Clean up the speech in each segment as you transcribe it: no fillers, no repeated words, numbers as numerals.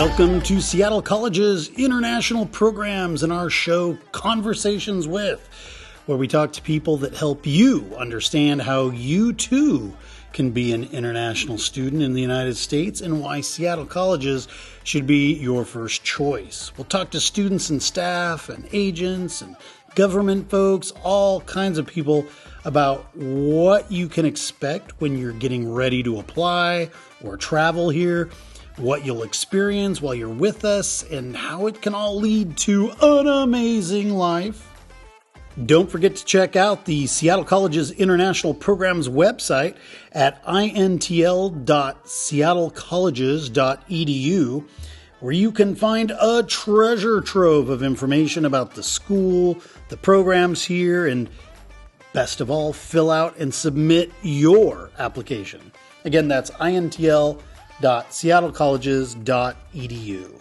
Welcome to Seattle College's international programs and our show Conversations With, where we talk to people that help you understand how you too can be an international student in the United States and why Seattle Colleges should be your first choice. We'll talk to students and staff and agents and government folks, all kinds of people about what you can expect when you're getting ready to apply or travel here, what you'll experience while you're with us, and how it can all lead to an amazing life. Don't forget to check out the Seattle College's International Programs website at intl.seattlecolleges.edu, where you can find a treasure trove of information about the school, the programs here, and best of all, fill out and submit your application. Again, that's intl.seattlecolleges.edu.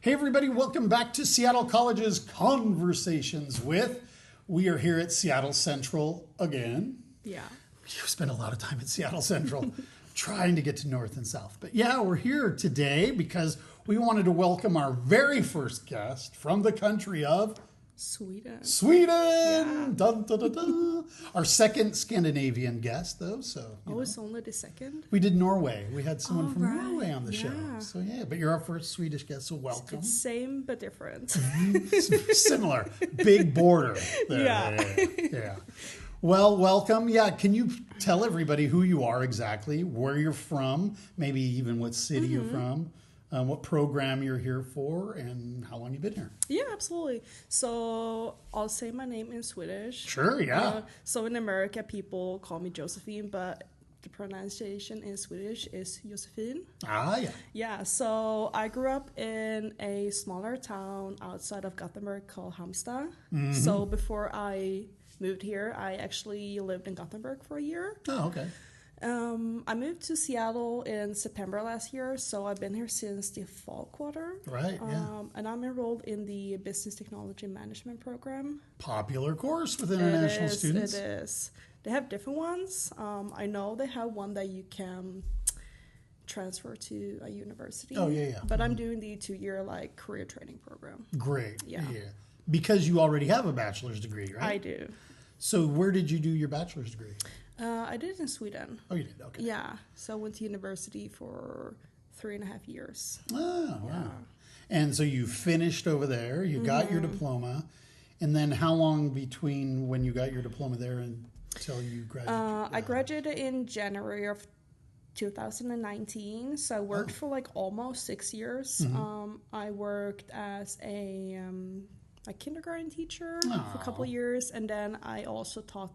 Hey everybody, welcome back to Seattle College's Conversations With. We are here at Seattle Central again. Yeah. You spent a lot of time at Seattle Central trying to get to North and South. But yeah, we're here today because we wanted to welcome our very first guest from the country of Sweden. Yeah. Dun, dun, dun, dun. Our second Scandinavian guest, though. So it's only the second? We did Norway. We had someone from Norway on the show. So yeah, but you're our first Swedish guest, so welcome. It's same but different. Similar. Big border there. Yeah. Well, welcome. Yeah, can you tell everybody who you are exactly, where you're from, maybe even what city you're from? What program you're here for, and how long you've been here. Yeah, absolutely. So I'll say my name in Swedish. Sure, yeah. So in America, people call me Josefine, but the pronunciation in Swedish is Josefine. Ah, yeah. Yeah, so I grew up in a smaller town outside of Gothenburg called Halmstad. Mm-hmm. So before I moved here, I actually lived in Gothenburg for a year. Oh, okay. I moved to Seattle in September last year, so I've been here since the fall quarter. Right, yeah. And I'm enrolled in the Business Technology Management program. Popular course with international students. It is. They have different ones. I know they have one that you can transfer to a university. Oh, yeah. But I'm doing the 2-year career training program. Great. Yeah. Because you already have a bachelor's degree, right? I do. So where did you do your bachelor's degree? I did it in Sweden. Oh, you did? Okay. Yeah. So I went to university for 3.5 years. Oh, wow. And so you finished over there. You got your diploma. And then how long between when you got your diploma there until you graduated? I graduated in January of 2019. So I worked for almost 6 years. Mm-hmm. I worked as a kindergarten teacher for a couple of years. And then I also taught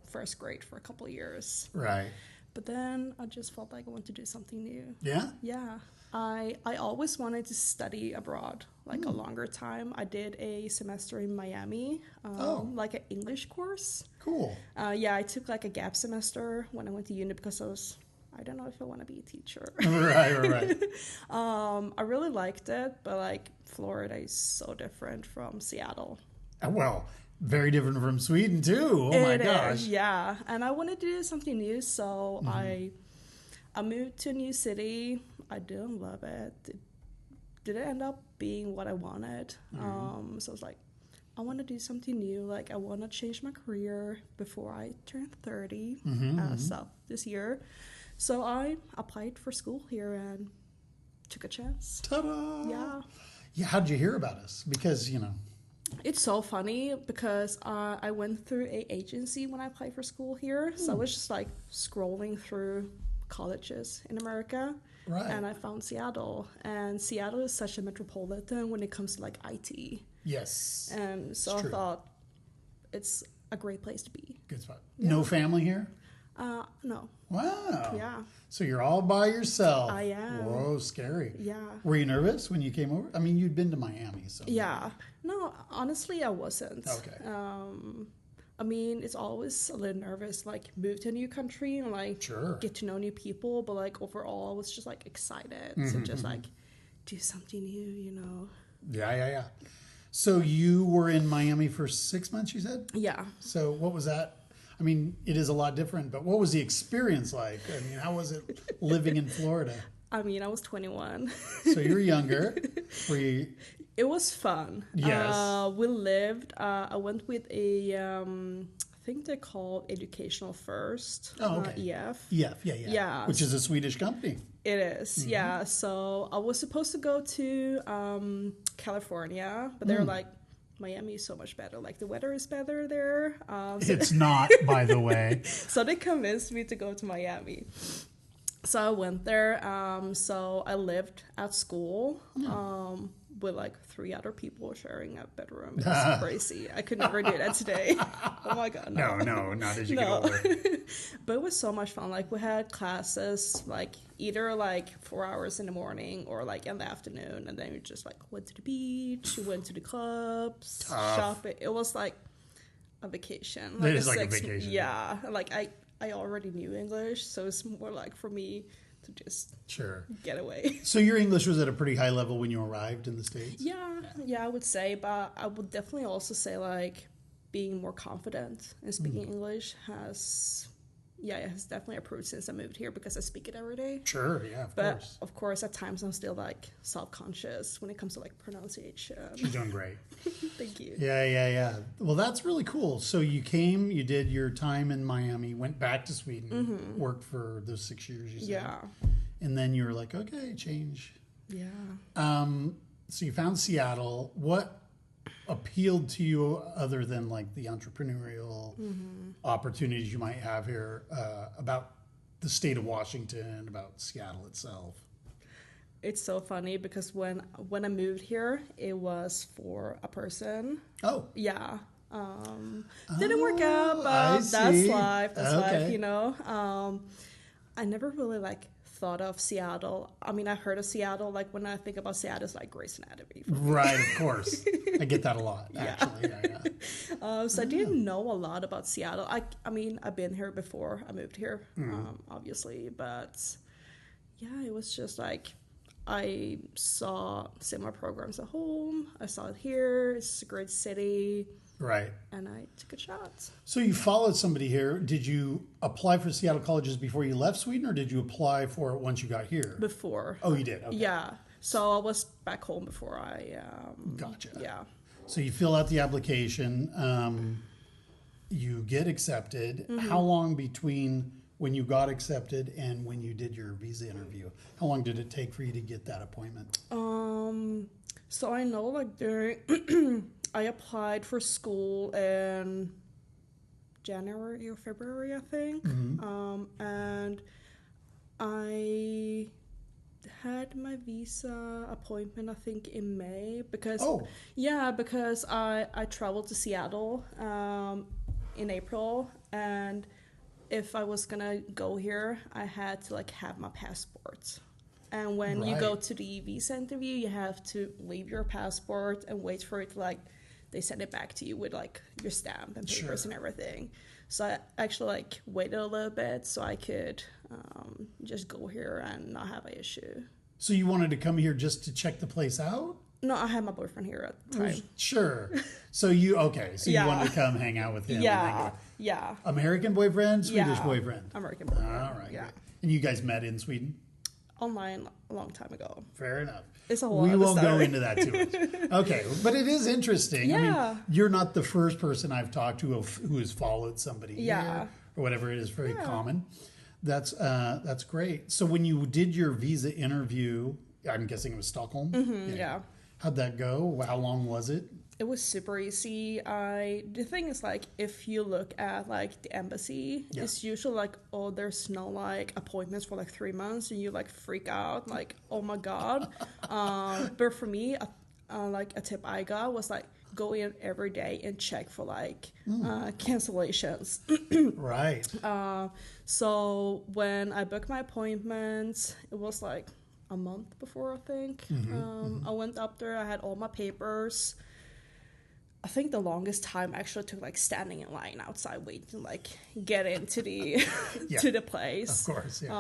first grade for a couple of years. Right. But then I just felt like I wanted to do something new. Yeah? Yeah. I always wanted to study abroad, a longer time. I did a semester in Miami, an English course. Cool. I took a gap semester when I went to uni because I don't know if I want to be a teacher. Right. I really liked it, but Florida is so different from Seattle. Well, very different from Sweden too. Oh my gosh. Yeah. And I wanted to do something new, so I moved to a new city. I didn't love it. It didn't end up being what I wanted. So I was I want to do something new. I want to change my career before I turn 30 this year. So I applied for school here and took a chance. Ta-da! Yeah. Yeah, how did you hear about us? Because, It's so funny because I went through an agency when I applied for school here. So I was just scrolling through colleges in America. Right. And I found Seattle. And Seattle is such a metropolitan when it comes to IT. Yes. And so I thought it's a great place to be. Good spot. Yeah. No family here? No. Wow. Yeah. So you're all by yourself. I am. Whoa, scary. Yeah. Were you nervous when you came over? I mean, you'd been to Miami, so. Yeah. No, honestly, I wasn't. Okay. I mean, it's always a little nervous, move to a new country and sure. get to know new people. But overall, I was just excited to just do something new, Yeah. So you were in Miami for 6 months, you said? Yeah. So what was that? I mean, it is a lot different, but what was the experience like? I mean, how was it living in Florida? I mean, I was 21. So you're younger. Were you? It was fun. Yes. We lived, I went with a, I think they're called Educational First. Oh, okay. EF. EF, yeah. Yeah. Which is a Swedish company. It is, yeah. So I was supposed to go to California, but they were like, Miami is so much better. Like, the weather is better there. It's not, by the way. So they convinced me to go to Miami. So I went there. So I lived at school with like 3 other people sharing a bedroom. It was crazy. I could never do that today. Oh my God, no. No, not as you get older. But it was so much fun. Like, we had classes like either like 4 hours in the morning or like in the afternoon, and then we just like went to the beach, went to the clubs, shopping. It was like a vacation. Like it is like a vacation. Yeah, like I already knew English, so it's more like for me to just get away. So your English was at a pretty high level when you arrived in the States? Yeah, I would say, but I would definitely also say like being more confident in speaking English has definitely improved since I moved here because I speak it every day. Sure, yeah, of but course. Of course, at times I'm still like self-conscious when it comes to like pronunciation. She's doing great. Thank you. Yeah. Well, that's really cool. So you came, you did your time in Miami, went back to Sweden, worked for those 6 years you said. Yeah. And then you were like, okay, change. Yeah. So you found Seattle. What appealed to you other than like the entrepreneurial opportunities you might have here about the state of Washington, about Seattle itself? It's so funny because when I moved here, it was for a person. Oh. Yeah. Didn't work out, but that's life. That's life, you know. I never really like thought of Seattle. I mean, I heard of Seattle. Like, when I think about Seattle, it's like Grey's Anatomy. Right, of course. I get that a lot, actually. Yeah. So I didn't know a lot about Seattle. I mean, I've been here before. I moved here, obviously. But, yeah, it was just like I saw similar programs at home. I saw it here. It's a great city. Right. And I took a shot. So you followed somebody here. Did you apply for Seattle colleges before you left Sweden, or did you apply for it once you got here? Before. Oh, you did? Okay. Yeah. So I was back home before I... Gotcha. Yeah. So you fill out the application. You get accepted. How long between when you got accepted and when you did your visa interview? How long did it take for you to get that appointment? So I know, like, during... I applied for school in January or February, I think. And I had my visa appointment, I think, in May because because I traveled to Seattle in April, and if I was gonna go here, I had to like have my passport. And when you go to the visa interview, you have to leave your passport and wait for it to like, they send it back to you with like your stamp and papers and everything. So I actually like waited a little bit so I could just go here and not have an issue. So you wanted to come here just to check the place out? No, I had my boyfriend here at the time. Sure. So you wanted to come hang out with him? Yeah. American boyfriend, Swedish boyfriend? American boyfriend. All right. Yeah. Great. And you guys met in Sweden? Online a long time ago. Fair enough. It's a whole We won't story. go into that too much. Okay, but it is interesting. Yeah. I mean, you're not the first person I've talked to who has followed somebody here or whatever. It is very common. That's great. So when you did your visa interview, I'm guessing it was Stockholm? Yeah. How'd that go? How long was it? It was super easy. The thing is, like, if you look at like the embassy, it's usually like, oh, there's no like appointments for like 3 months, and you like freak out, like, oh my god. But for me, like a tip I got was like go in every day and check for like cancellations. Right. So when I booked my appointment, it was like a month before, I think. I went up there. I had all my papers. I think the longest time actually took like standing in line outside waiting to like get into the to the place. Of course, yeah.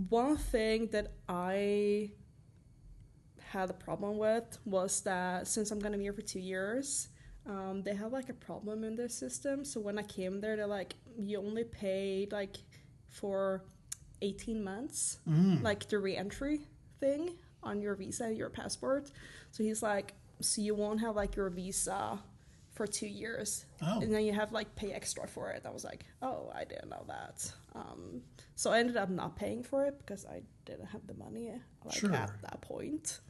One thing that I had a problem with was that since I'm gonna be here for 2 years, they have like a problem in their system. So when I came there, they're like, you only paid like for 18 months, like the re-entry thing on your visa, your passport. So he's like, so you won't have like your visa for 2 years, and then you have like pay extra for it. I was like, oh, I didn't know that. So I ended up not paying for it because I didn't have the money like at that point.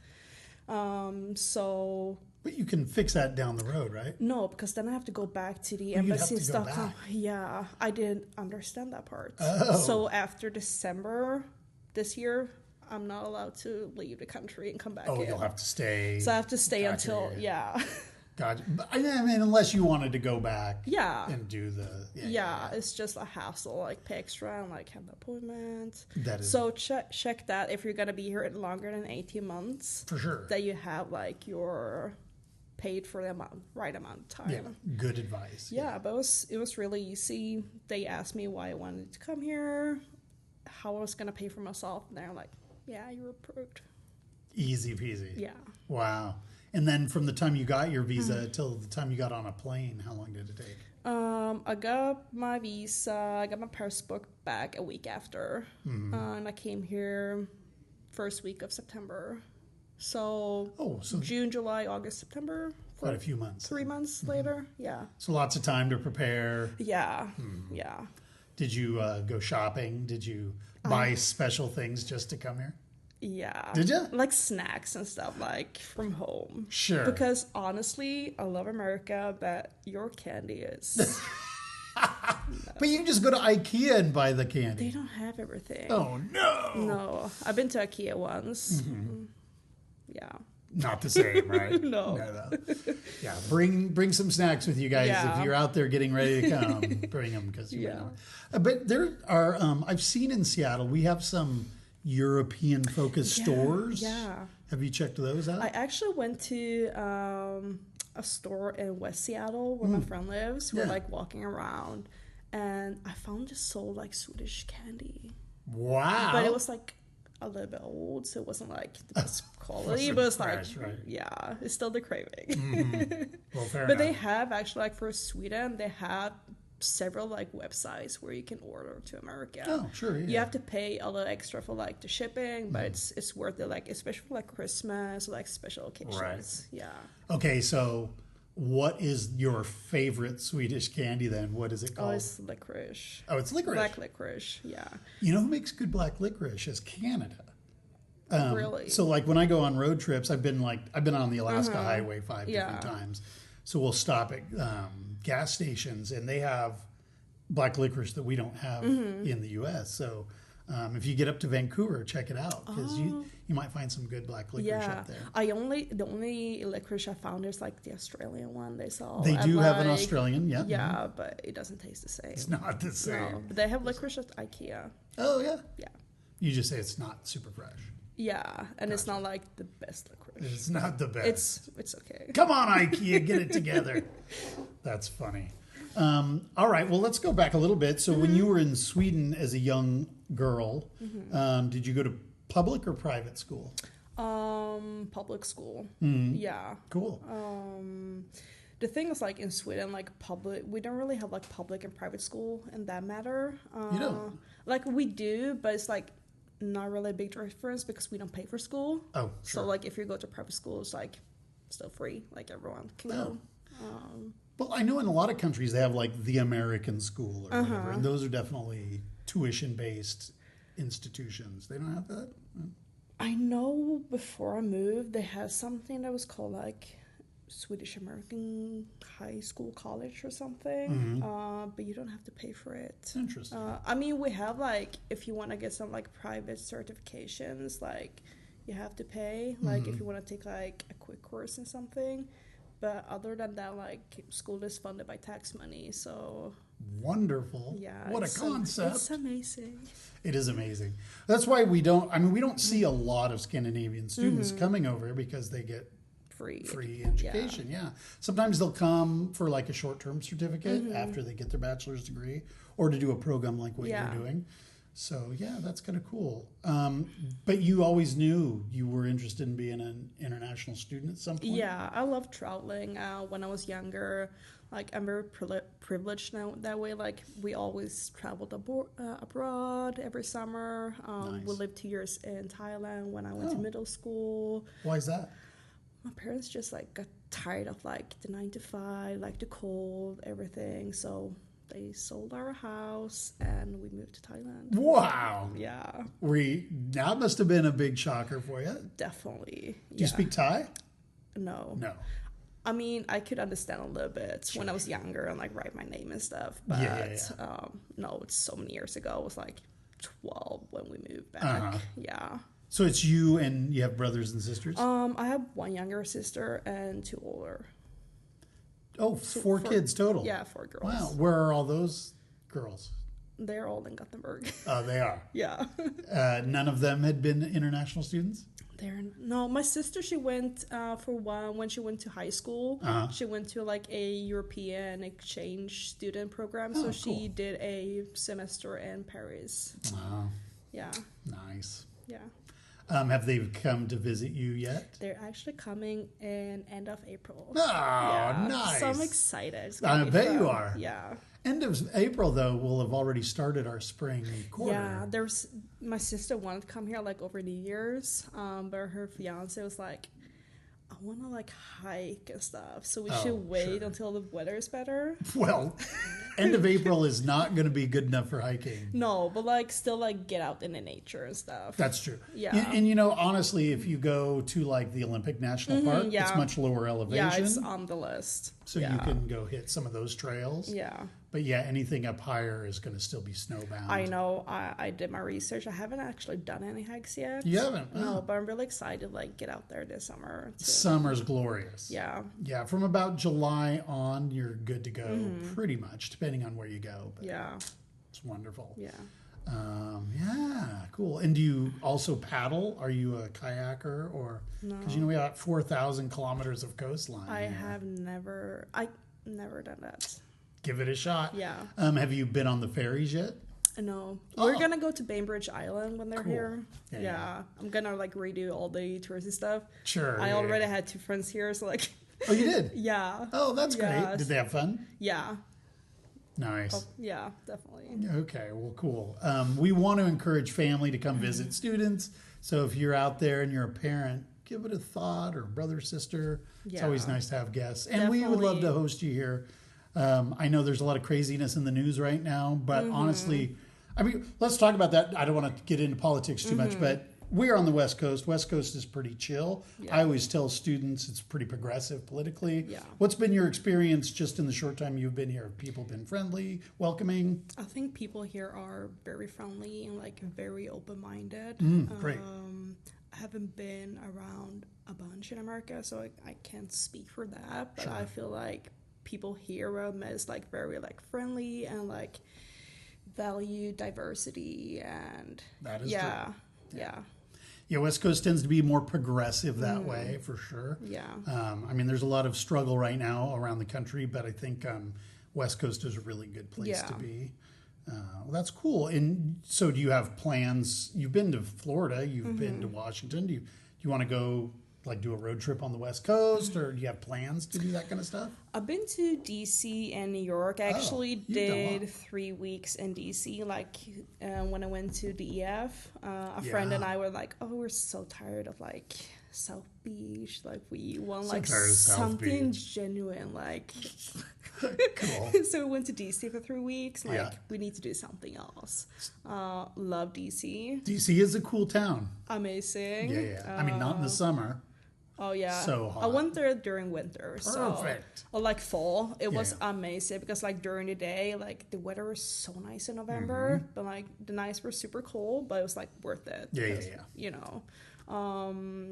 So. But you can fix that down the road, right? No, because then I have to go back to the embassy in Stockholm. Yeah, I didn't understand that part. Oh. So after December this year, I'm not allowed to leave the country and come back in. Oh, you'll have to stay. So I have to stay until, God, I mean, unless you wanted to go back and do the... Yeah, it's just a hassle, like pay extra and like have an appointment. That is... So check that if you're going to be here longer than 18 months. For sure. That you have like your paid for the right amount of time. Yeah, good advice. Yeah, but it was really easy. They asked me why I wanted to come here, how I was going to pay for myself, and they're like, yeah, you're approved. Easy peasy. Yeah. Wow. And then from the time you got your visa till the time you got on a plane, how long did it take? I got my visa, I got my passport back a week after. And I came here first week of September. So, June, July, August, September. Quite a few months. 3 months later, yeah. So lots of time to prepare. Yeah, yeah. Did you go shopping? Did you buy special things just to come here? Yeah. Did you? Like snacks and stuff, like from home. Sure. Because honestly, I love America, but your candy is... But you can just go to IKEA and buy the candy. They don't have everything. Oh, no. No. I've been to IKEA once. Yeah. Not the same, right? No. Yeah, bring some snacks with you guys. If you're out there getting ready to come, bring them. Because But there are, I've seen in Seattle, we have some European-focused stores. Yeah. Have you checked those out? I actually went to a store in West Seattle where my friend lives. We're like walking around, and I found this sold like Swedish candy. Wow. But it was like a little bit old, so it wasn't like the best quality, but it's like, it's still the craving. Well, fair but enough. they have actually, like for Sweden, they have several like websites where you can order to America. Oh, sure. Yeah. You have to pay a little extra for like the shipping, but it's worth it, like especially for like Christmas or like special occasions. Right. Yeah. Okay, so what is your favorite Swedish candy then? What is it called? Oh, it's licorice. Oh, it's licorice. Black licorice. Yeah. You know who makes good black licorice is Canada. Really? So like when I go on road trips, I've been on the Alaska Highway 5 different times. So we'll stop at gas stations, and they have black licorice that we don't have in the U.S. So if you get up to Vancouver, check it out, because you might find some good black licorice up there. The only licorice I found is like the Australian one they sell. They do have an Australian, yeah. Yeah, but it doesn't taste the same. It's not the same. No, but they have licorice at IKEA. Oh, yeah? Yeah. You just say it's not super fresh. Yeah, and it's not like the best licorice. It's not the best. It's okay. Come on, IKEA, get it together. That's funny. All right, well, let's go back a little bit. So when you were in Sweden as a young girl, did you go to public or private school? Public school. Yeah. Cool. The thing is, like in Sweden, like public, we don't really have like public and private school in that matter. You don't? Like we do, but it's like not really a big difference because we don't pay for school. Oh, sure. So like if you go to private school, it's like still free. Like everyone can go. Well, I know in a lot of countries they have like the American school or whatever, and those are definitely tuition-based institutions. They don't have that? I know before I moved, they had something that was called like Swedish American High School College or something, but you don't have to pay for it. Interesting. I mean, we have like, if you want to get some like private certifications, like you have to pay, like if you want to take like a quick course in something. But other than that, like school is funded by tax money, so... Wonderful. Yeah. What a concept. It's amazing. It is amazing. That's why we don't see a lot of Scandinavian students coming over because they get free education. Yeah. Sometimes they'll come for like a short-term certificate after they get their bachelor's degree, or to do a program like what you're doing. So yeah, that's kind of cool. But you always knew you were interested in being an international student at some point? Yeah, I loved traveling when I was younger. like I'm very privileged now that way. Like we always traveled abroad every summer. Nice. We lived 2 years in Thailand when I went to middle school. Why is that? My parents just like got tired of like the 9 to 5, like the cold, everything. So they sold our house and we moved to Thailand. Wow. Yeah. That must have been a big shocker for you. Definitely. Do you speak Thai? No. No. I mean, I could understand a little bit when I was younger and like write my name and stuff. But no, it's so many years ago. I was like 12 when we moved back. Yeah. So it's you and you have brothers and sisters? I have one younger sister and 2 older. Oh, four kids total. Yeah, 4 girls. Wow. Where are all those girls? They're all in Gothenburg. Oh, they are? Yeah. None of them had been international students? No, my sister, she went for one when she went to high school. She went to like a European exchange student program. So she did a semester in Paris. Wow. Yeah. Nice. Yeah. Have they come to visit you yet? They're actually coming in end of April. Oh, nice. So I'm excited. I bet you are. Yeah. End of April, though, we'll have already started our spring quarter. Yeah, my sister wanted to come here like over New Year's, but her fiance was like, I want to like hike and stuff, so we should wait until the weather is better. Well, end of April is not going to be good enough for hiking. No, but like still like get out in the nature and stuff. That's true. Yeah. And you know, honestly, if you go to like the Olympic National Park, it's much lower elevation. Yeah, it's on the list. So you can go hit some of those trails. Yeah. But yeah, anything up higher is going to still be snowbound. I know. I did my research. I haven't actually done any hikes yet. You haven't? No, but I'm really excited to like get out there this summer. Summer's glorious. Yeah. Yeah, from about July on, you're good to go pretty much, depending on where you go. But yeah. It's wonderful. Yeah. Yeah, cool. And do you also paddle? Are you a kayaker or? No. Because you know we got 4,000 kilometers of coastline. I've never done that. Give it a shot. Yeah. Have you been on the ferries yet? No. We're gonna go to Bainbridge Island when they're here. Yeah. I'm gonna like redo all the touristy stuff. Sure. I already had 2 friends here, so like. Oh, you did? Yeah. Oh, that's great. Did they have fun? Yeah. Nice. Oh, yeah, definitely. Okay, well, cool. We want to encourage family to come visit students. So if you're out there and you're a parent, give it a thought, or brother, sister. It's always nice to have guests. And we would love to host you here. I know there's a lot of craziness in the news right now, but honestly, I mean, let's talk about that. I don't want to get into politics too much, but we're on the West Coast. West Coast is pretty chill. I always tell students it's pretty progressive politically. Yeah. What's been your experience just in the short time you've been here? Have people been friendly, welcoming? I think people here are very friendly and like very open-minded. Great. I haven't been around a bunch in America, so I can't speak for that. But I feel like people here around me is like very like friendly and like value diversity and that is true. Yeah, West Coast tends to be more progressive that way, for sure. Yeah. I mean, there's a lot of struggle right now around the country, but I think West Coast is a really good place to be. Well, that's cool. And so do you have plans? You've been to Florida. You've been to Washington. Do you want to go like do a road trip on the West Coast, or do you have plans to do that kind of stuff? I've been to DC and New York. I actually did 3 weeks in DC. Like when I went to DEF, a friend and I were like, "Oh, we're so tired of like South Beach. Like we want like something genuine." Like, cool. So we went to DC for 3 weeks. Like we need to do something else. Love DC. DC is a cool town. Amazing. I mean, not in the summer. Oh yeah, so hot. I went there during winter. Perfect. So, or like fall, it was amazing because like during the day, like the weather was so nice in November, but like the nights were super cold, but it was like worth it. Yeah. You know.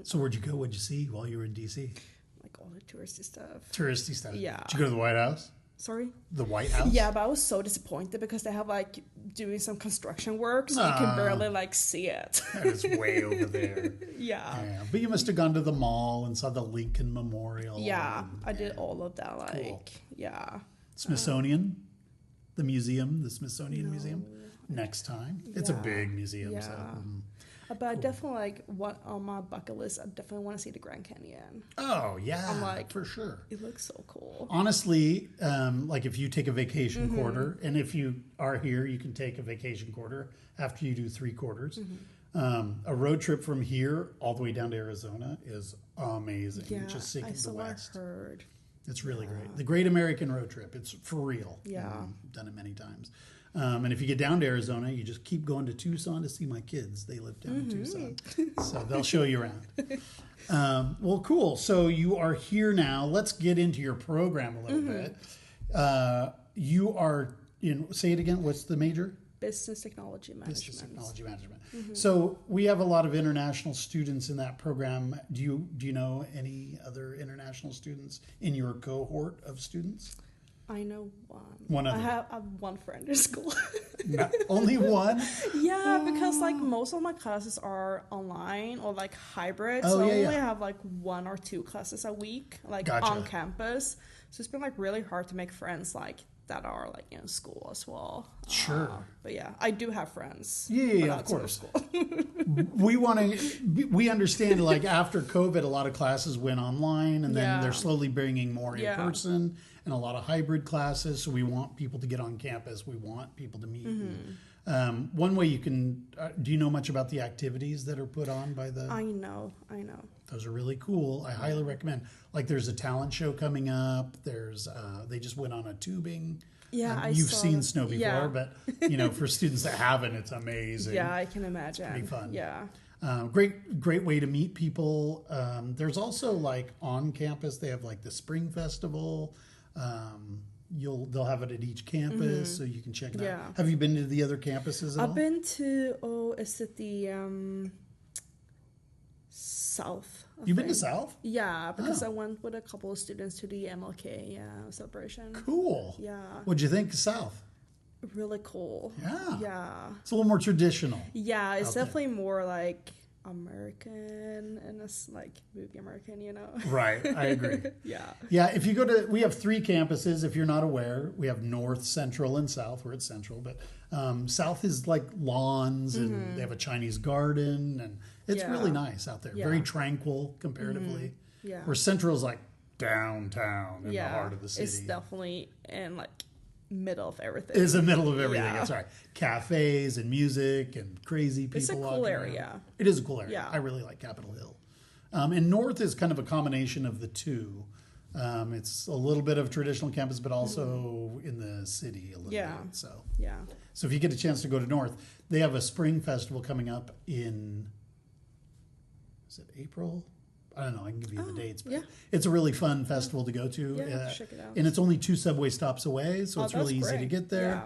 So where'd you go? What'd you see while you were in DC? Like all the touristy stuff. Touristy stuff. Yeah. Did you go to the White House? Sorry? The White House? Yeah, but I was so disappointed because they have like doing some construction work, so you can barely like see it. That is way over there. Yeah. But you must have gone to the mall and saw the Lincoln Memorial. Yeah, I did all of that. Like, cool. Yeah. Smithsonian? The museum? The Smithsonian Museum? Next time. It's a big museum. Yeah. So, But I definitely like what on my bucket list. I definitely want to see the Grand Canyon. Oh yeah, I'm like, for sure. It looks so cool. Honestly, like if you take a vacation quarter, and if you are here, you can take a vacation quarter after you do 3 quarters. A road trip from here all the way down to Arizona is amazing. Yeah, Just seeking the West. I heard. It's really great. The Great American Road Trip. It's for real. Yeah. I've done it many times. And if you get down to Arizona, you just keep going to Tucson to see my kids. They live down in Tucson. So they'll show you around. Well, cool. So you are here now. Let's get into your program a little bit. You are in, say it again, what's the major? Business Technology Management. Business Technology Management. So we have a lot of international students in that program. Do you know any other international students in your cohort of students? I know one. One other. I have one friend in school. Only one? Yeah, because like most of my classes are online or like hybrid. Oh, so I yeah, only have like 1 or 2 classes a week, like Gotcha. on campus. So it's been like really hard to make friends like that are like in school as well. Sure. But yeah, I do have friends. Yeah, of course. We understand like after COVID, a lot of classes went online, and then they're slowly bringing more in person and a lot of hybrid classes. So we want people to get on campus. We want people to meet. One way you can, do you know much about the activities that are put on by the? I know. Those are really cool. I highly recommend. Like there's a talent show coming up. There's, they just went on a tubing. Yeah, you've seen snow before, but you know, for students that haven't, it's amazing. Yeah, I can imagine. It's pretty fun. Yeah. Great way to meet people. There's also like on campus, they have like the spring festival. They'll have it at each campus, so you can check it out. Have you been to the other campuses at all? I've been to, is it the South? You've been to South? Yeah, because I went with a couple of students to the MLK celebration. Cool. Yeah. What'd you think of South? Really cool. Yeah. Yeah. It's a little more traditional. Yeah, it's definitely more like American, and it's like movie American, you know? Right, I agree. Yeah, if you go to, we have 3 campuses, if you're not aware. We have North, Central, and South. We're at Central, but South is like lawns, and they have a Chinese garden, and it's really nice out there. Very tranquil comparatively. Yeah. Where Central is like downtown in the heart of the city. It's definitely in like middle of everything. It's the middle of everything. That's right. Cafes and music and crazy people. It's a cool area. It is a cool area. Yeah. I really like Capitol Hill. And North is kind of a combination of the two. It's a little bit of traditional campus, but also in the city a little bit. So if you get a chance to go to North, they have a spring festival coming up in, is it April? I don't know. I can give you the dates, but it's a really fun festival to go to. Yeah, check it out. And it's only 2 subway stops away, so it's really easy to get there.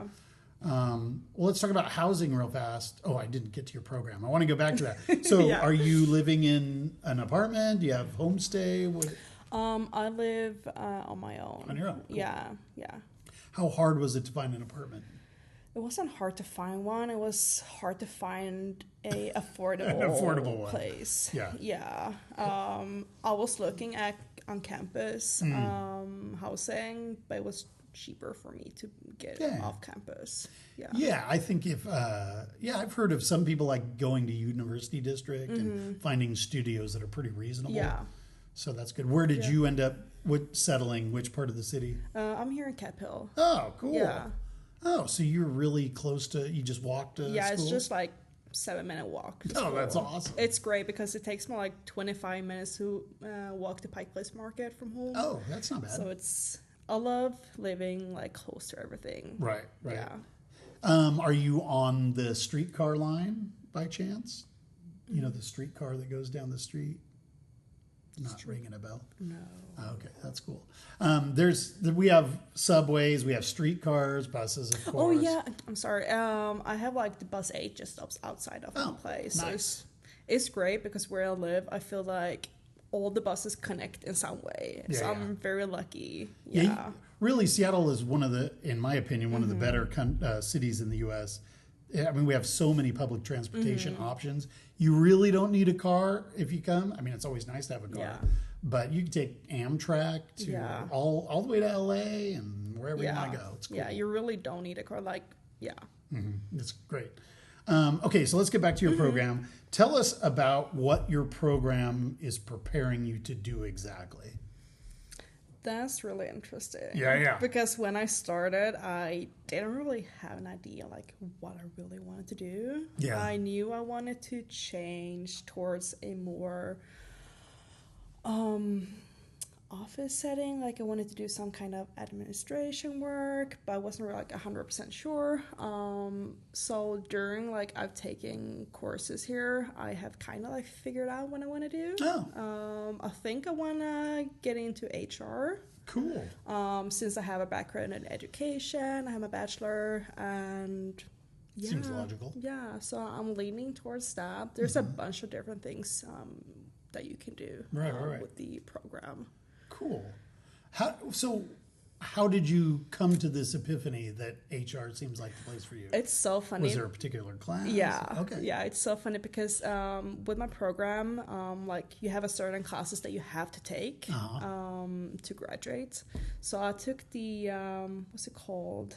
Yeah. Well, let's talk about housing real fast. Oh, I didn't get to your program. I want to go back to that. So are you living in an apartment? Do you have homestay? I live on my own. On your own? Cool. Yeah. How hard was it to find an apartment? It wasn't hard to find one. It was hard to find a affordable place. Yeah. I was looking at on campus housing, but it was cheaper for me to get off campus. Yeah, I think if I've heard of some people like going to University District and finding studios that are pretty reasonable. Yeah. So that's good. Where did you end up settling? Which part of the city? I'm here in Cap Hill. Oh, cool. Yeah. Oh, so you're really close to, you just walked to school? It's just like 7-minute walk. Oh, that's awesome. It's great because it takes me like 25 minutes to walk to Pike Place Market from home. Oh, that's not bad. So I love living like close to everything. Right. Yeah. Are you on the streetcar line by chance? You know, the streetcar that goes down the street? Not ringing a bell? No. Okay, that's cool. We have subways, we have streetcars, buses, of course. Oh yeah, I'm sorry. I have like the bus 8 just stops outside of my place. Nice. So it's great because where I live, I feel like all the buses connect in some way. So I'm very lucky. Yeah. Really, Seattle is one of the, in my opinion, one of the better cities in the U.S. I mean, we have so many public transportation options. You really don't need a car if you come. I mean, it's always nice to have a car. But you can take Amtrak to all the way to L.A. and wherever you want to go. It's cool. Yeah, you really don't need a car. It's It's great. Okay, so let's get back to your program. Tell us about what your program is preparing you to do exactly. That's really interesting. Yeah. Because when I started, I didn't really have an idea like what I really wanted to do. Yeah. I knew I wanted to change towards a more office setting. Like I wanted to do some kind of administration work, but I wasn't really like 100% sure. So during like I've taken courses here, I have kind of like figured out what I want to do. I think I want to get into HR. Cool. Since I have a background in education, I have a bachelor, and yeah, Seems logical. Yeah, so I'm leaning towards that. There's a bunch of different things that you can do right. with the program. Cool. How did you come to this epiphany that HR seems like the place for you? It's so funny. Was there a particular class? Yeah. Okay. Yeah, it's so funny because with my program, like you have a certain classes that you have to take to graduate. So I took the what's it called?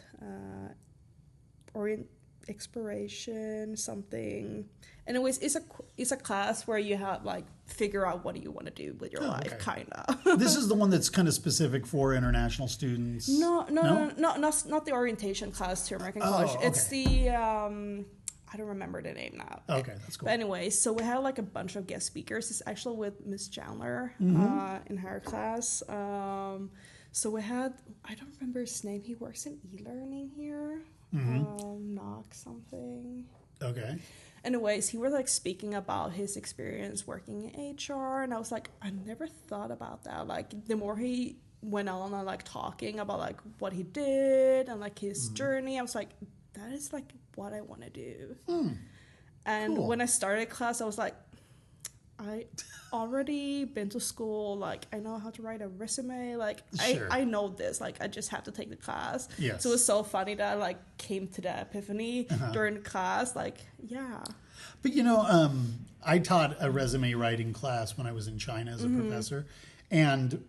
Exploration something. Anyways, it's a class where you have like figure out what do you want to do with your life, kind of. This is the one that's kind of specific for international students. No, not the orientation class to American College. Okay. It's the I don't remember the name now. Okay, that's cool. But anyway, so we had like a bunch of guest speakers. It's actually with Miss Chandler in her class. So we had, I don't remember his name. He works in e-learning here. Knock something. Okay. Anyways, he was like speaking about his experience working in HR, and I was like, I never thought about that. Like the more he went on and like talking about like what he did and like his journey, I was like, that is like what I want to do. And cool. when I started class, I was like, I already been to school, like I know how to write a resume, like Sure. I know this, like I just have to take the class. Yes. So it was so funny that I like came to the epiphany during the class, like yeah. But you know, I taught a resume writing class when I was in China as a professor, and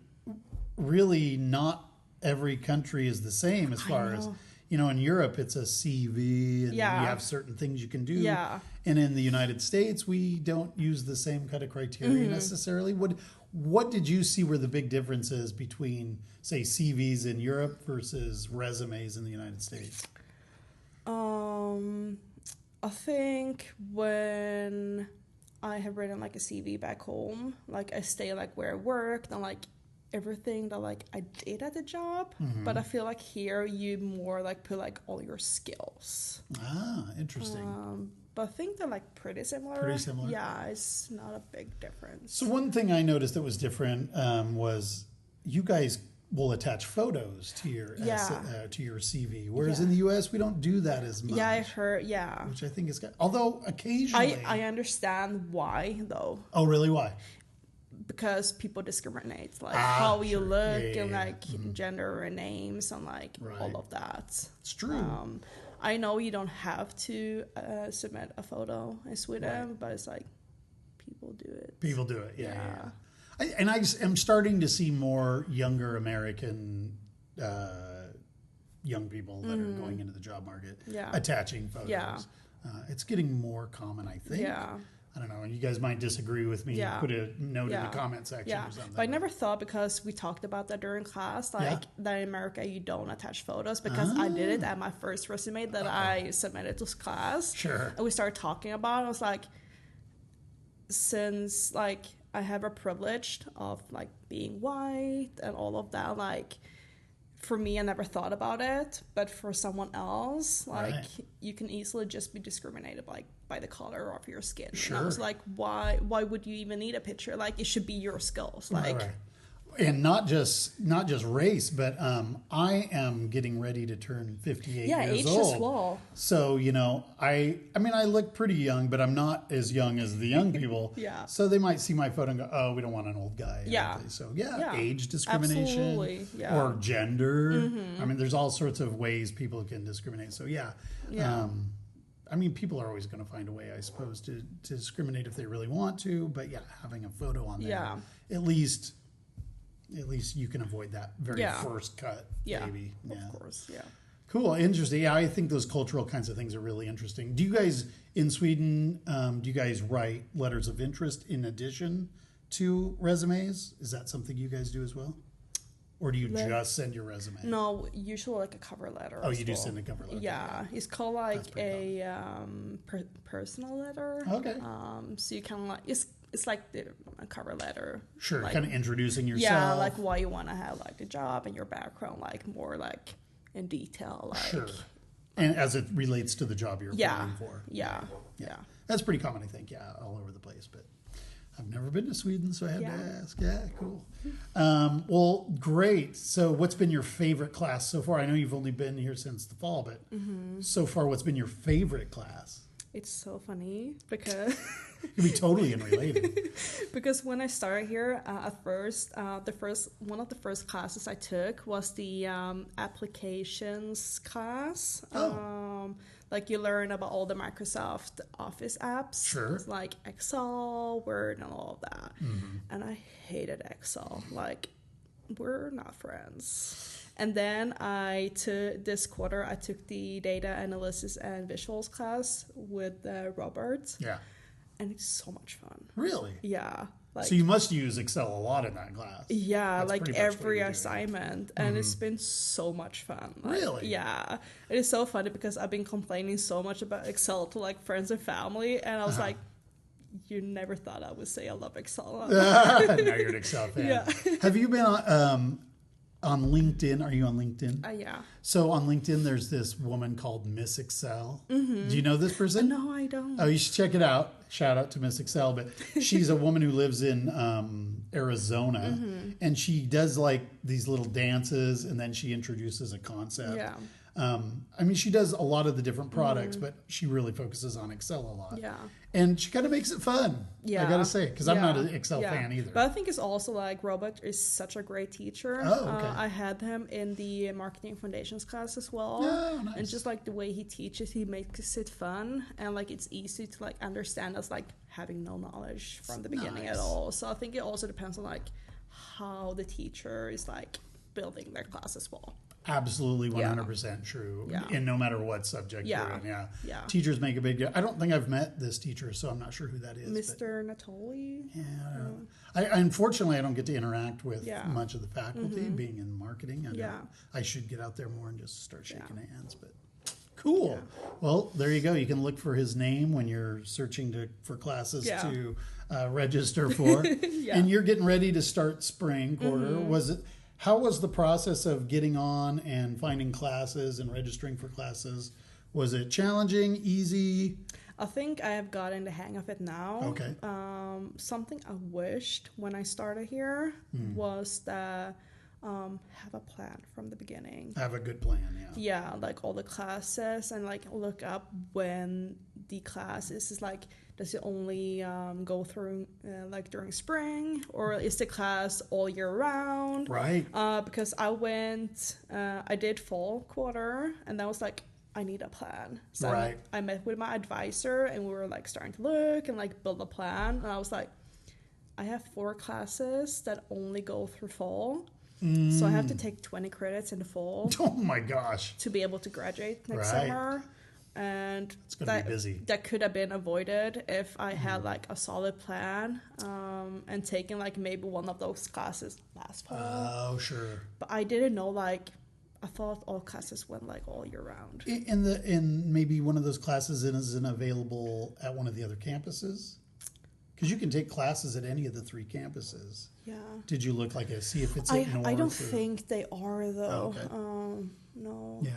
really not every country is the same as far as, you know, in Europe it's a CV and you have certain things you can do. Yeah. And in the United States, we don't use the same kind of criteria necessarily. What did you see were the big differences between, say, CVs in Europe versus resumes in the United States? I think when I have written like a CV back home, like I stay like where I worked and like everything that like I did at the job, but I feel like here you more like put like all your skills. Ah, interesting. But I think they're like pretty similar. Pretty similar? Yeah, it's not a big difference. So one thing I noticed that was different was you guys will attach photos to your to your CV, whereas in the U.S. we don't do that as much. Yeah, I heard. Yeah, which I think is good. Although occasionally, I understand why though. Oh, really? Why? Because people discriminate, like how you look and like gender and names and like all of that. It's true. I know you don't have to submit a photo in Sweden, but it's like people do it. People do it, yeah. I'm starting to see more younger American young people that are going into the job market attaching photos. Yeah. It's getting more common, I think. Yeah. I don't know. You guys might disagree with me. Put a note in the comment section or something. But I never thought, because we talked about that during class, like that in America you don't attach photos, because I did it at my first resume that I submitted to class. Sure. And we started talking about it. I was like, since like I have a privilege of like being white and all of that, like for me, I never thought about it, but for someone else, like you can easily just be discriminated like by the color of your skin. Sure. And I was like, why would you even need a picture? Like it should be your skills. Like and not just race, but I am getting ready to turn 58 years age old. as well. So, you know, I mean, I look pretty young, but I'm not as young as the young people. So they might see my photo and go, oh, we don't want an old guy. So, age discrimination. Absolutely. Or gender. I mean, there's all sorts of ways people can discriminate. So, I mean, people are always going to find a way, I suppose, to discriminate if they really want to. But, having a photo on there, at least you can avoid that very first cut, maybe. Of course, Cool, interesting. Yeah, I think those cultural kinds of things are really interesting. Do you guys in Sweden, do you guys write letters of interest in addition to resumes? Is that something you guys do as well? Or do you just send your resume? No, usually like a cover letter. Oh, you do send a cover letter. Yeah, it's called like a personal letter. Okay. So you can like it's like a cover letter. Sure, like, kind of introducing yourself. Yeah, like why you want to have like the job and your background, like more like in detail. Like, sure. And as it relates to the job you're applying for. Yeah. That's pretty common, I think. Yeah, all over the place, but. I've never been to Sweden, so I had to ask. Yeah, cool. Well, great. So what's been your favorite class so far? I know you've only been here since the fall, but so far, what's been your favorite class? It's so funny because... It could be totally unrelated. Because when I started here, at first, one of the first classes I took was the applications class. Like you learn about all the Microsoft Office apps. Sure. Like Excel, Word, and all of that. And I hated Excel. Like, we're not friends. And then this quarter, I took the data analysis and visuals class with Robert. Yeah. And it's so much fun. Really? Yeah. Like, so you must use Excel a lot in that class. Yeah, That's like every assignment. And it's been so much fun. Like, really? Yeah. It is so funny because I've been complaining so much about Excel to like friends and family. And I was like, you never thought I would say I love Excel. Now you're an Excel fan. Yeah. Have you been on LinkedIn? Are you on LinkedIn? Yeah. So on LinkedIn, there's this woman called Miss Excel. Do you know this person? No, I don't. Oh, you should check it out. Shout out to Miss Excel. But she's a woman who lives in Arizona, and she does like these little dances, and then she introduces a concept. Yeah. I mean, she does a lot of the different products, but she really focuses on Excel a lot. Yeah. And she kind of makes it fun. Yeah. I got to say, because I'm not an Excel fan either. But I think it's also like Robert is such a great teacher. Oh, okay. I had him in the marketing foundations class as well. Oh, nice. And just like the way he teaches, he makes it fun. And like it's easy to like understand as like having no knowledge from the beginning at all. So I think it also depends on like how the teacher is like building their class as well. Absolutely 100% true. Yeah. And no matter what subject you're in. Yeah. Teachers make a big deal. I don't think I've met this teacher, so I'm not sure who that is. Mr. Natoli? Yeah. Unfortunately, I don't get to interact with much of the faculty being in marketing. I should get out there more and just start shaking hands. But cool. Yeah. Well, there you go. You can look for his name when you're searching for classes to register for. And you're getting ready to start spring quarter. How was the process of getting on and finding classes and registering for classes? Was it challenging, easy? I think I have gotten the hang of it now. Okay. Something I wished when I started here was that have a plan from the beginning. Have a good plan, Yeah, like all the classes and like look up when the class is like, does it only go through like during spring, or is the class all year round? Right. Because I did fall quarter, and that was like, I need a plan. So I met with my advisor, and we were like starting to look and like build a plan. And I was like, I have 4 classes that only go through fall. So I have to take 20 credits in the fall. Oh my gosh. To be able to graduate next summer. And it's going to be busy. That could have been avoided if I had like a solid plan and taken like maybe one of those classes last fall. Oh, sure. But I didn't know, like, I thought all classes went like all year round. And maybe one of those classes isn't available at one of the other campuses? Because you can take classes at any of the 3 campuses. Yeah. Did you look see if it's at North? I don't think they are though. Oh, okay. No. Yeah.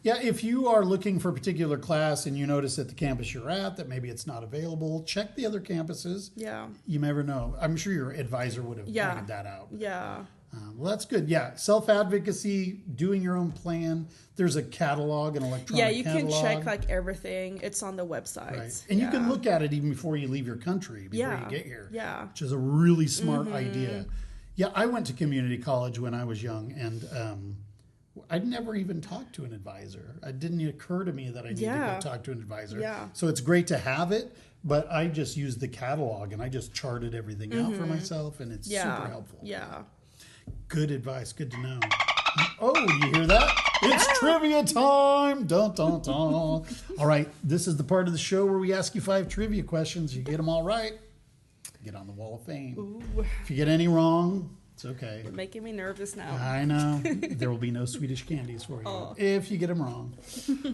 Yeah, if you are looking for a particular class and you notice at the campus you're at that maybe it's not available, check the other campuses. Yeah. You never know. I'm sure your advisor would have pointed that out. Yeah. Well, that's good. Yeah, self-advocacy, doing your own plan. There's a catalog, an electronic catalog. Yeah, you can check like everything. It's on the website. Right. And you can look at it even before you leave your country, before you get here. Yeah. Which is a really smart idea. Yeah, I went to community college when I was young, and I'd never even talked to an advisor. It didn't occur to me that I needed to go talk to an advisor. Yeah. So it's great to have it, but I just used the catalog, and I just charted everything out for myself, and it's super helpful. Yeah. Good advice. Good to know. Oh, you hear that? It's trivia time. Dun, dun, dun. All right. This is the part of the show where we ask you 5 trivia questions. You get them all right, get on the Wall of Fame. Ooh. If you get any wrong, it's okay. You're making me nervous now. I know. There will be no Swedish candies for you if you get them wrong.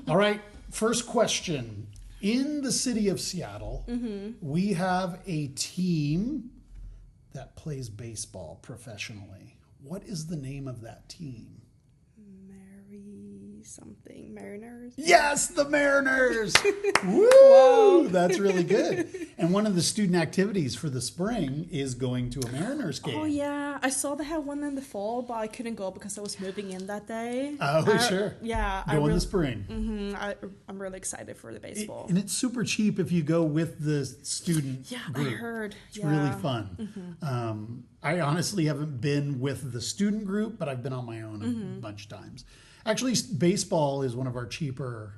All right. First question. In the city of Seattle, we have a team that plays baseball professionally. What is the name of that team? Something. Mariners? Yes, the Mariners! Woo! Wow. That's really good. And one of the student activities for the spring is going to a Mariners game. Oh, yeah. I saw they had one in the fall, but I couldn't go because I was moving in that day. Oh, sure. Yeah. Go in the spring. I'm really excited for the baseball. And it's super cheap if you go with the student group. I heard. It's really fun. I honestly haven't been with the student group, but I've been on my own a bunch of times. Actually, baseball is one of our cheaper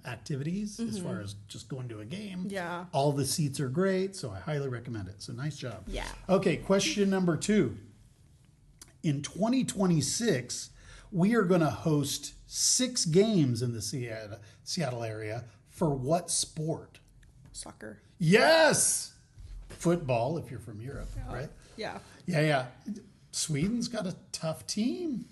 activities as far as just going to a game. Yeah. All the seats are great, so I highly recommend it. So nice job. Yeah. Okay, question number 2. In 2026, we are going to host 6 games in the Seattle area. For what sport? Soccer. Yes! Football, if you're from Europe, right? Yeah. Yeah. Sweden's got a tough team.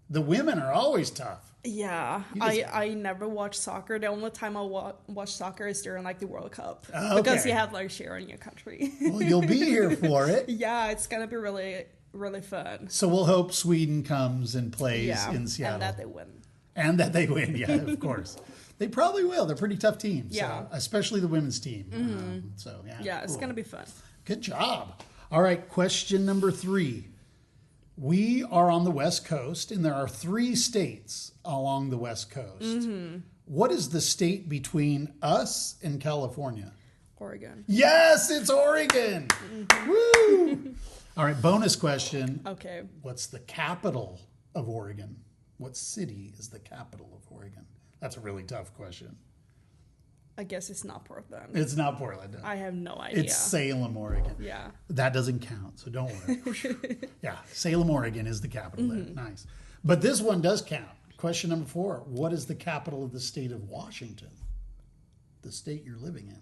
The women are always tough. Yeah, I never watch soccer. The only time I watch soccer is during like the World Cup because you have like cheer in your country. Well, you'll be here for it. Yeah, it's gonna be really, really fun. So we'll hope Sweden comes and plays in Seattle. And that they win. And that they win, yeah, of course. They probably will. They're a pretty tough team. Yeah. So, especially the women's team. Yeah, it's gonna be fun. Good job. All right, question number 3. We are on the West Coast, and there are 3 states along the West Coast. What is the state between us and California? Oregon. Yes, it's Oregon. Woo! All right, bonus question. Okay. What's the capital of Oregon? What city is the capital of Oregon? That's a really tough question. I guess it's not Portland. It's not Portland. I have no idea. It's Salem, Oregon. Yeah. That doesn't count, so don't worry. Yeah, Salem, Oregon is the capital there. Nice. But this one does count. Question number 4. What is the capital of the state of Washington? The state you're living in.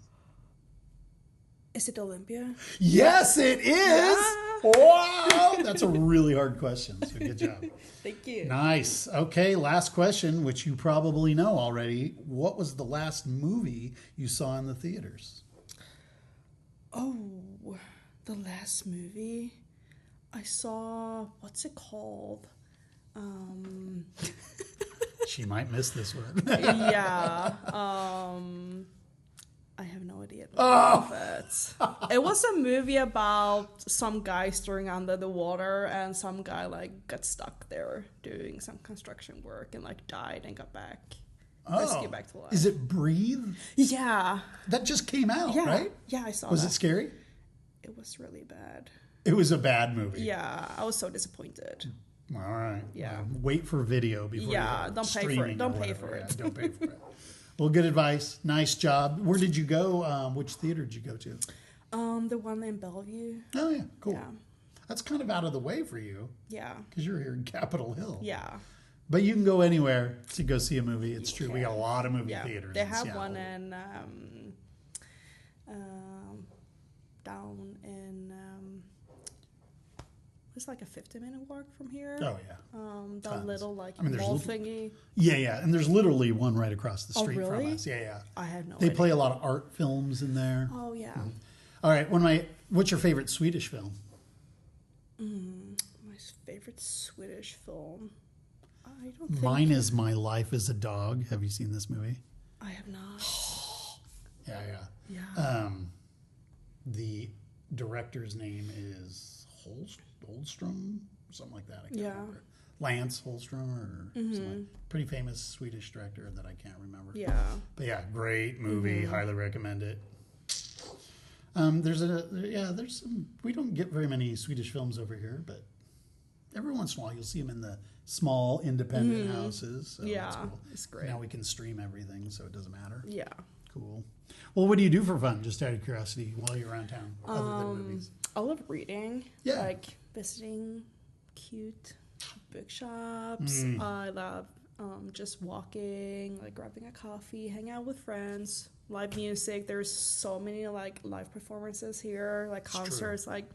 Is it Olympia? Yes, it is. Yeah. Wow. That's a really hard question, so good job. Thank you. Nice. Okay, last question, which you probably know already. What was the last movie you saw in the theaters? Oh, the last movie I saw, what's it called? She might miss this one. Yeah. I have no idea. It was a movie about some guy storing under the water, and some guy like got stuck there doing some construction work and like died and got back. Rescued back to life. Is it Breathe? Yeah. That just came out, right? Yeah, I saw Was that. it scary? It was really bad. It was a bad movie. Yeah, I was so disappointed. All right. Yeah. Well, wait for video before don't pay for it. Don't pay for it. Yeah, don't pay for it. Well, good advice. Nice job. Where did you go? Which theater did you go to? The one in Bellevue. Oh, yeah. Cool. Yeah. That's kind of out of the way for you. Yeah. Because you're here in Capitol Hill. Yeah. But you can go anywhere to go see a movie. It's true. We got a lot of movie Yeah. theaters. They in have Seattle. one in down in it's like a 50-minute walk from here. Oh, yeah. The Tons. little like I mean, there's mall little- thingy. Yeah. And there's literally one right across the street really? from us. Yeah. I had no They idea. play a lot of art films in there. Oh yeah. All right. What's your favorite Swedish film? My favorite Swedish film. I don't think Mine is My Life as a Dog. Have you seen this movie? I have not. Yeah. Yeah. The director's name is Holstrom, something like that. I can't remember. Lance Holstrom or something. Pretty famous Swedish director that I can't remember. Yeah. But yeah, great movie. Highly recommend it. There's some. We don't get very many Swedish films over here, but every once in a while you'll see them in the small independent houses. So Yeah, that's cool. it's great. Now we can stream everything, so it doesn't matter. Yeah. Cool. Well, what do you do for fun, just out of curiosity, while you're around town, other than movies? I love reading. Yeah. Like visiting cute bookshops. I love just walking, like grabbing a coffee, hang out with friends, live music. There's so many like live performances here, like concerts. Like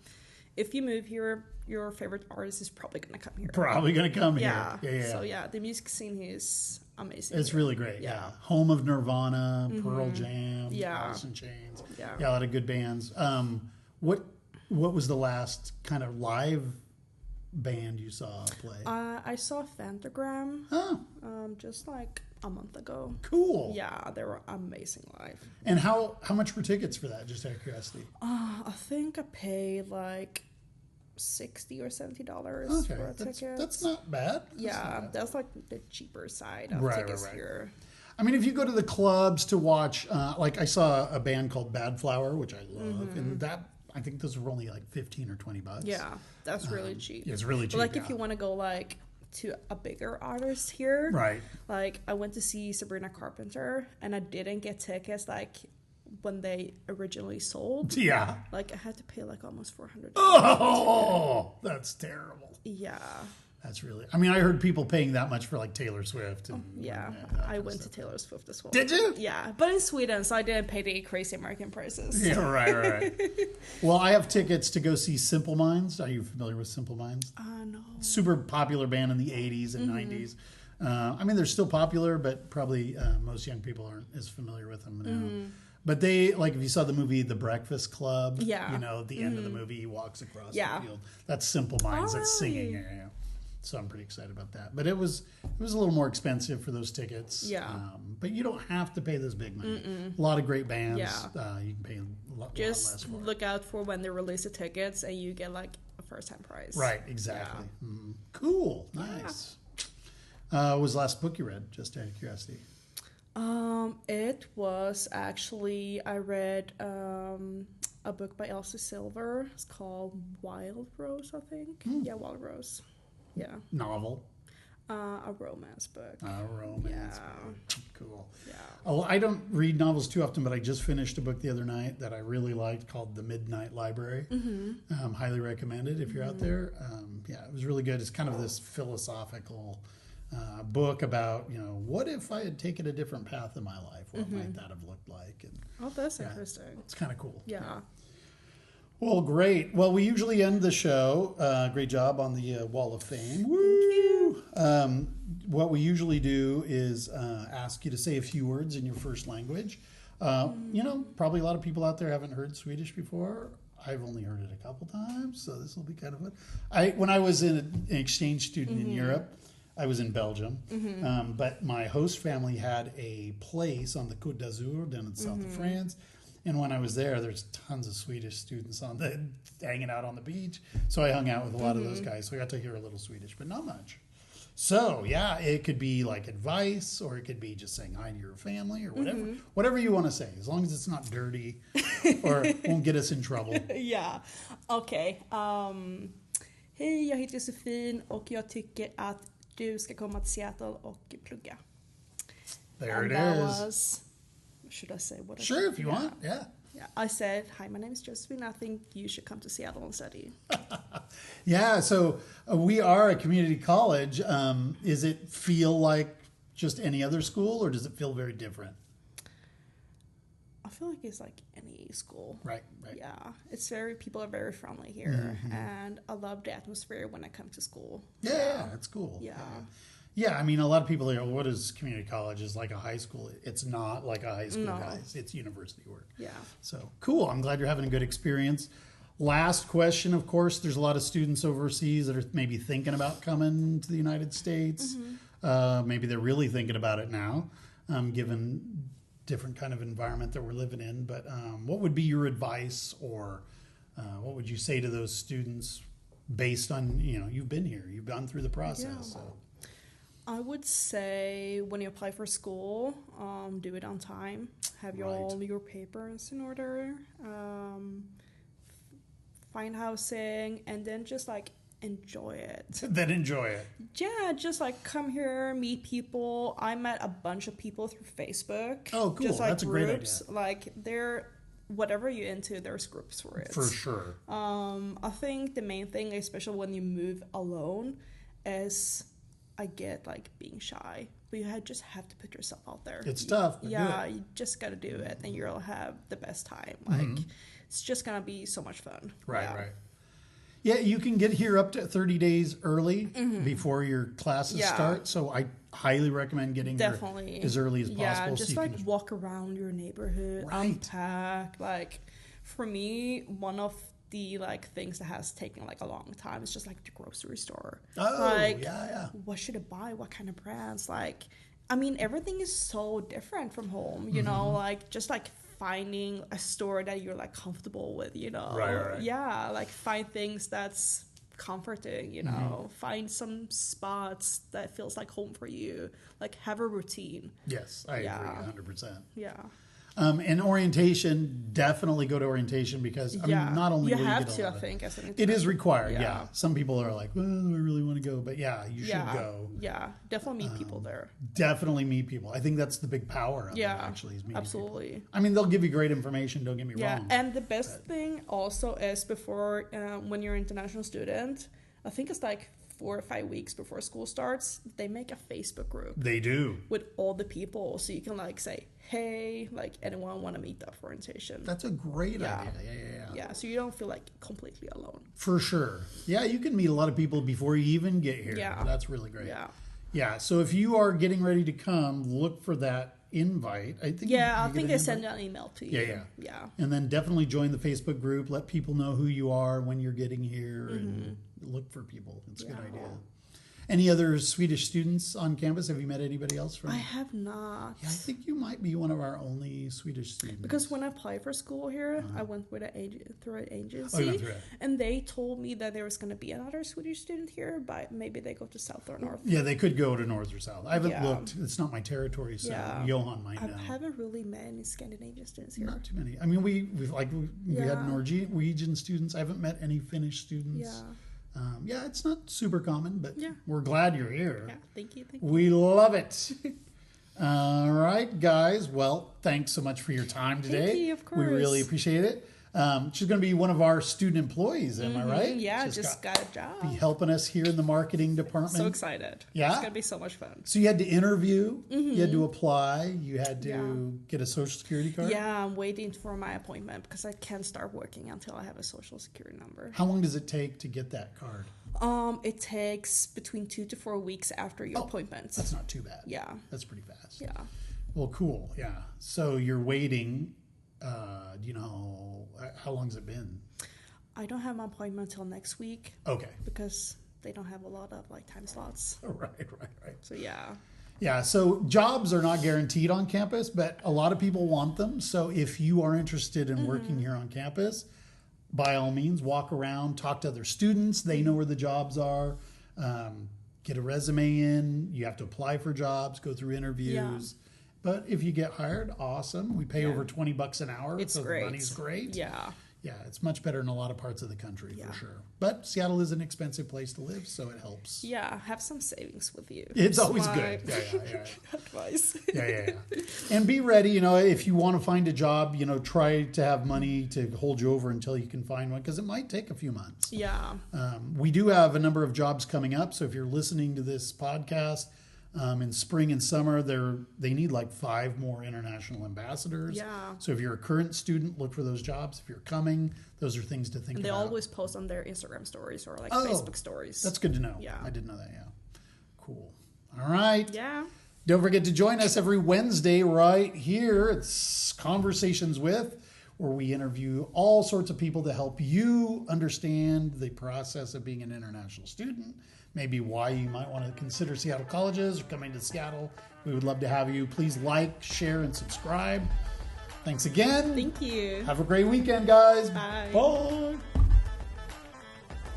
if you move here, your favorite artist is probably gonna come here. Probably gonna come here. Yeah. So yeah, the music scene here is amazing. It's really great. Yeah. Home of Nirvana, Pearl Jam, Alice in Chains. Yeah, a lot of good bands. What was the last kind of live band you saw play? I saw Phantogram just like a month ago. Cool. Yeah, they were amazing live. And how much were tickets for that, just out of curiosity? I think I paid like $60 or $70 for a ticket. That's not bad. That's like the cheaper side of tickets here. I mean, if you go to the clubs to watch, like I saw a band called Bad Flower, which I love, and I think those were only like $15 or $20. Yeah, that's really cheap. It's really cheap. But like if you want to go like to a bigger artist here, right? Like I went to see Sabrina Carpenter, and I didn't get tickets like when they originally sold. Yeah, like I had to pay like almost $400. Oh, that's terrible. Yeah. That's really... I mean, I heard people paying that much for, like, Taylor Swift. And, I went to Taylor Swift as well. Did you? Yeah, but in Sweden, so I didn't pay the crazy American prices. Yeah, right. Well, I have tickets to go see Simple Minds. Are you familiar with Simple Minds? No. Super popular band in the 80s and 90s. I mean, they're still popular, but probably most young people aren't as familiar with them now. But they, like, if you saw the movie The Breakfast Club, you know, at the end of the movie, he walks across the field. That's Simple Minds. That's singing. Yeah. So I'm pretty excited about that. But it was a little more expensive for those tickets. Yeah. But you don't have to pay this big money. A lot of great bands. Yeah. You can pay a lot less for. Look out for when they release the tickets and you get like a first-time price. Right, exactly. Yeah. Cool. Nice. What was the last book you read, just out of curiosity? It was actually, I read a book by Elsie Silver. It's called Wild Rose, I think. Yeah, Wild Rose. Yeah. Novel? A romance book. A romance book. Cool. Yeah. Oh, I don't read novels too often, but I just finished a book the other night that I really liked called The Midnight Library. Highly recommended if you're out there. Yeah, it was really good. It's kind of this philosophical book about, you know, what if I had taken a different path in my life? What might that have looked like? And, that's interesting. It's kind of cool. Yeah. Well, great. Well, we usually end the show. Great job on the Wall of Fame. Woo! Thank you. What we usually do is ask you to say a few words in your first language. You know, probably a lot of people out there haven't heard Swedish before. I've only heard it a couple times, so this will be kind of fun. When I was an exchange student in Europe, I was in Belgium, but my host family had a place on the Côte d'Azur down in the south of France. And when I was there, there's tons of Swedish students hanging out on the beach. So I hung out with a lot of those guys. So I got to hear a little Swedish, but not much. So yeah, it could be like advice, or it could be just saying hi to your family, or whatever you want to say, as long as it's not dirty or won't get us in trouble. Ja, okej. Hej, jag heter Josefine och jag tycker att du ska komma till Seattle och plugga. There it is. Should I say what I Sure, if you want. Yeah. I said, hi, my name is Josephine. I think you should come to Seattle and study. Yeah, so we are a community college. Does it feel like just any other school, or does it feel very different? I feel like it's like any school. Right. Yeah, people are very friendly here, and I love the atmosphere when I come to school. Yeah, that's cool. Yeah. Yeah, I mean, a lot of people are, what is community college? Is like a high school. It's not like a high school, guys. It's university work. Yeah. So, cool. I'm glad you're having a good experience. Last question, of course, there's a lot of students overseas that are maybe thinking about coming to the United States. Maybe they're really thinking about it now, given different kind of environment that we're living in. But what would be your advice, or what would you say to those students based on, you know, you've been here, you've gone through the process. Yeah. So. I would say when you apply for school, do it on time. Have all your papers in order. Find housing, and then just like enjoy it. Then enjoy it. Yeah, just like come here, meet people. I met a bunch of people through Facebook. Oh, cool. Just like that's groups. a great idea. Like whatever you're into, there's groups for it. For sure. I think the main thing, especially when you move alone, as I get like being shy, but you just have to put yourself out there. It's tough, but yeah, you just got to do it, and you'll have the best time. Like it's just gonna be so much fun. Right. Yeah, you can get here up to 30 days early before your classes start. So I highly recommend getting here as early as possible. Yeah, just so like walk around your neighborhood, unpack. Like for me, one of the like things that has taken like a long time is just like the grocery store. What should I buy? What kind of brands? Like, I mean, everything is so different from home. You know, like just like finding a store that you're like comfortable with, you know. Right. Yeah, like find things that's comforting, you know. Find some spots that feels like home for you. Like have a routine. Yes, I agree 100%. Yeah. And orientation, definitely go to orientation because I mean, not only you will have you get to, I think, as an it is required. Yeah. Some people are like, well, I really want to go, but you should go. Yeah, definitely meet people there. Definitely meet people. I think that's the big power of it, actually, is meeting absolutely. People. I mean, they'll give you great information. Don't get me wrong. And the best thing also is before when you're an international student, I think it's like 4 or 5 weeks before school starts, they make a Facebook group. They do. With all the people. So you can like say, hey, like anyone want to meet up for orientation. That's a great idea. Yeah, so you don't feel like completely alone. For sure. Yeah, you can meet a lot of people before you even get here. Yeah. That's really great. Yeah, so if you are getting ready to come, look for that invite. I think I think I send an email to you. Yeah. And then definitely join the Facebook group. Let people know who you are when you're getting here and look for people. It's a good idea. Any other Swedish students on campus? Have you met anybody else from? I have not. Yeah, I think you might be one of our only Swedish students. Because when I applied for school here, I went with through an agency. Oh, you went through it. And they told me that there was going to be another Swedish student here, but maybe they go to South or North. Yeah, they could go to North or South. I haven't looked. It's not my territory, so Johan might know. I haven't really met any Scandinavian students here. Not too many. I mean, we had Norwegian students. I haven't met any Finnish students. It's not super common, but we're glad you're here. Yeah, thank you. We love it. All right, guys. Well, thanks so much for your time today. Thank you, of course. We really appreciate it. She's going to be one of our student employees, am I right? Yeah, just got a job. Be helping us here in the marketing department. So excited. Yeah? It's going to be so much fun. So you had to interview, you had to apply, you had to get a social security card? Yeah, I'm waiting for my appointment because I can't start working until I have a social security number. How long does it take to get that card? It takes between 2 to 4 weeks after your appointment. That's not too bad. Yeah. That's pretty fast. Yeah. Well, cool. Yeah. So you're waiting. Do you know how long's it been? I don't have my appointment until next week. Okay. Because they don't have a lot of like time slots. Right. So yeah. Yeah, so jobs are not guaranteed on campus, but a lot of people want them. So if you are interested in working here on campus, by all means, walk around, talk to other students. They know where the jobs are. Get a resume in. You have to apply for jobs, go through interviews. Yeah. But if you get hired, awesome. We pay over $20 an hour. It's so great. The money's great. Yeah. Yeah, it's much better in a lot of parts of the country for sure. But Seattle is an expensive place to live, so it helps. Yeah, have some savings with you. It's always good. Yeah. Advice. Yeah. And be ready, if you want to find a job, try to have money to hold you over until you can find one, because it might take a few months. Yeah. We do have a number of jobs coming up, so if you're listening to this podcast, in spring and summer, they need like 5 more international ambassadors. Yeah. So if you're a current student, look for those jobs. If you're coming, those are things to think about. And they always post on their Instagram stories or like Facebook stories. That's good to know. Yeah. I didn't know that, Cool. All right. Yeah. Don't forget to join us every Wednesday right here. It's Conversations With, where we interview all sorts of people to help you understand the process of being an international student. Maybe why you might want to consider Seattle colleges or coming to Seattle. We would love to have you. Please like, share, and subscribe. Thanks again. Thank you. Have a great weekend, guys. Bye. Bye.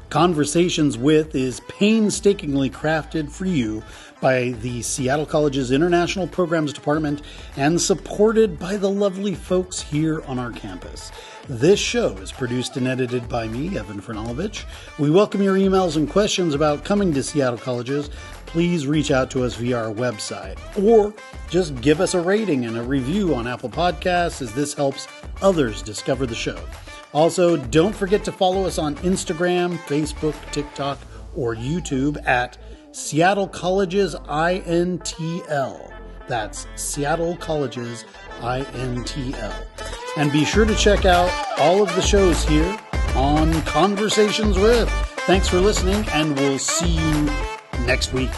Conversations With is painstakingly crafted for you by the Seattle College's International Programs Department and supported by the lovely folks here on our campus. This show is produced and edited by me, Evan Franulovich. We welcome your emails and questions about coming to Seattle Colleges. Please reach out to us via our website, or just give us a rating and a review on Apple Podcasts, as this helps others discover the show. Also, don't forget to follow us on Instagram, Facebook, TikTok, or YouTube at Seattle Colleges INTL. That's Seattle Colleges INTL. And be sure to check out all of the shows here on Conversations With. Thanks for listening, and we'll see you next week.